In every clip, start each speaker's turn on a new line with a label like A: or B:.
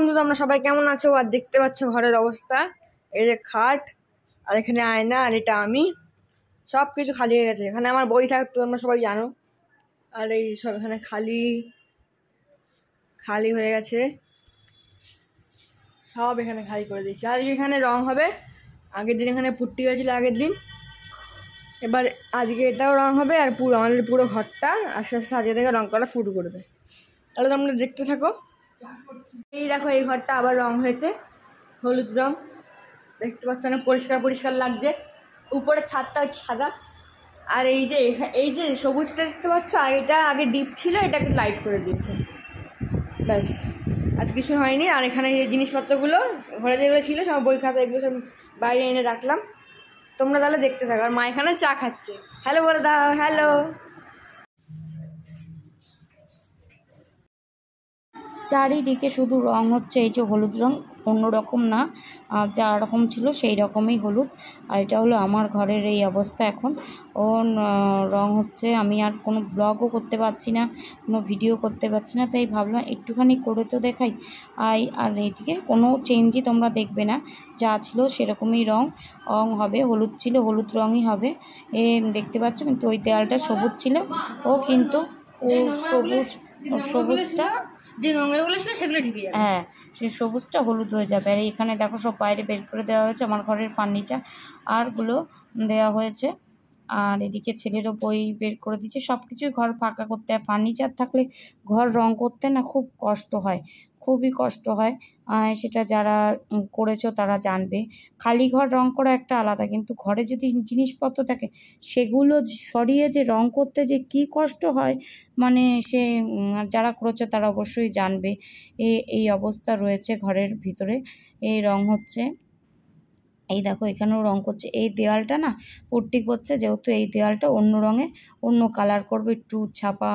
A: বন্ধু, তোমরা সবাই কেমন আছো? আর দেখতে পাচ্ছ ঘরের অবস্থা, এই যে খাট, আর এখানে আয়না, আর এটা আমি, সব কিছু খালি হয়ে গেছে। এখানে আমার বই থাকতো, তোমরা সবাই জানো, আর এই সব এখানে খালি খালি হয়ে গেছে, সব এখানে খালি করে দিয়েছি। আর এখানে রং হবে, আগের দিন এখানে পুট্টি হয়েছিল আগের দিন, এবার আজকে এটাও রং হবে, আর পুরো আমাদের পুরো ঘরটা আস্তে আস্তে আজকে থেকে রং করা শুরু করবে। তাহলে তোমরা দেখতে থাকো। এই দেখো, এই ঘরটা আবার রং হয়েছে, হলুদ রং, দেখতে পাচ্ছ অনেক পরিষ্কার পরিষ্কার লাগছে। উপরে ছাদটা সাদা, আর এই যে সবুজটা দেখতে পাচ্ছ, আর এটা আগে ডিপ ছিল, এটাকে লাইট করে দিয়েছে, ব্যাস, আর কিছু হয়নি। আর এখানে এই জিনিসপত্রগুলো ঘরে যেগুলো ছিল সব, বই খাতা এগুলো সব বাইরে এনে রাখলাম। তোমরা তাহলে দেখতে থাকো। আর মা এখানে চা খাচ্ছে, হ্যালো বলে দাও, হ্যালো।
B: চারিদিকে শুধু রং হচ্ছে, এই যে হলুদ রং, অন্যরকম না, যা রকম ছিল সেই রকমই হলুদ। আর এটা হলো আমার ঘরের এই অবস্থা এখন। ও রং হচ্ছে, আমি আর কোনো ব্লগও করতে পারছি না, কোনো ভিডিও করতে পারছি না, তাই ভাবলাম একটুখানি করে তো দেখাই। আর এইদিকে কোনো চেঞ্জই তোমরা দেখবে না, যা ছিল সেরকমই রং হবে। হলুদ ছিল, হলুদ রঙই হবে, এ দেখতে পাচ্ছ। কিন্তু ওই দেয়ালটা সবুজ ছিল, ও কিন্তু ও সবুজটা
A: যে নোংরাগুলো ছিল সেগুলো ঠিকই যাবে,
B: হ্যাঁ, সেই সবুজটা হলুদ হয়ে যাবে। আর এখানে দেখো সব বাইরে বের করে দেওয়া হয়েছে, আমার ঘরের ফার্নিচার আরগুলো দেওয়া হয়েছে। আর এদিকে ছেলেরও বই বের করে দিচ্ছে, সব কিছুই ঘর ফাঁকা করতে হয়। ফার্নিচার থাকলে ঘর রং করতে না খুব কষ্ট হয়, খুবই কষ্ট হয়। সেটা যারা করেছো তারা জানবে। খালি ঘর রং করা একটা আলাদা, কিন্তু ঘরে যদি জিনিসপত্র থাকে সেগুলো সরিয়ে যে রং করতে যে কি কষ্ট হয়, মানে সে যারা করেছো তারা অবশ্যই জানবে। এই অবস্থা রয়েছে ঘরের ভিতরে, এই রং হচ্ছে। এই দেখো এখানেও রং করছে, এই দেওয়ালটা না পুট্টি করছে, যেহেতু এই দেওয়ালটা অন্য রঙে, অন্য কালার করবে, একটু ছাপা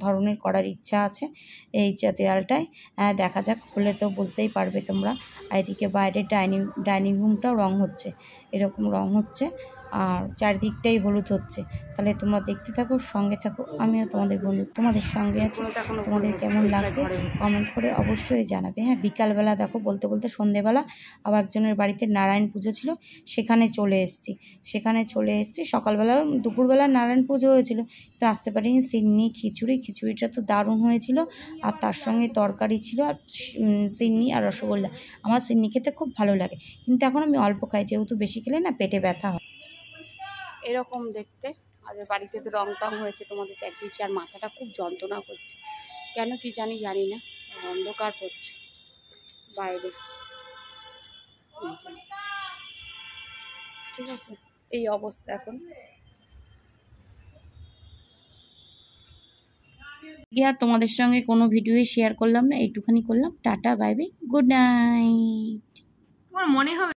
B: ধরনের করার ইচ্ছা আছে এই দেওয়ালটায়। দেখা যাক, হলে তো বুঝতেই পারবে তোমরা। আর এদিকে বাইরে ডাইনিং রুমটাও রং হচ্ছে, এরকম রং হচ্ছে, আর চারদিকটাই হলুদ হচ্ছে। তাহলে তোমরা দেখতে থাকো, সঙ্গে থাকো, আমিও তোমাদের বন্ধু, তোমাদের সঙ্গে আছি। তোমাদের কেমন লাগছে কমেন্ট করে অবশ্যই জানাবে। হ্যাঁ, বিকালবেলা দেখো, বলতে বলতে সন্ধেবেলা আবার একজনের বাড়িতে নারায়ণ পুজো ছিল, সেখানে চলে এসেছি। সকালবেলা দুপুরবেলা নারায়ণ পুজো হয়েছিল, তো আসতে পারিনি। সিন্নি খিচুড়িটা তো দারুণ হয়েছিল, আর তার সঙ্গে তরকারি ছিল, আর সিন্নি আর রসগোল্লা। আমার সিন্নি খেতে খুব ভালো লাগে, কিন্তু এখন আমি অল্প খাই, যেহেতু বেশি খেলে না পেটে ব্যথা হয়। এরকম দেখতে আমাদের বাড়িতে তো রং টং হয়েছে, তোমাদের দেখিয়েছি। আর মাথাটা খুব যন্ত্রণা করছে, কেন কি জানি না, অন্ধকার করছে বাইরে। ঠিক আছে, এই অবস্থা এখন। আর তোমাদের সঙ্গে কোনো ভিডিওই শেয়ার করলাম না, এইটুখানি করলাম। Tata, bye bye, good night.
A: তোমার মনে হবে।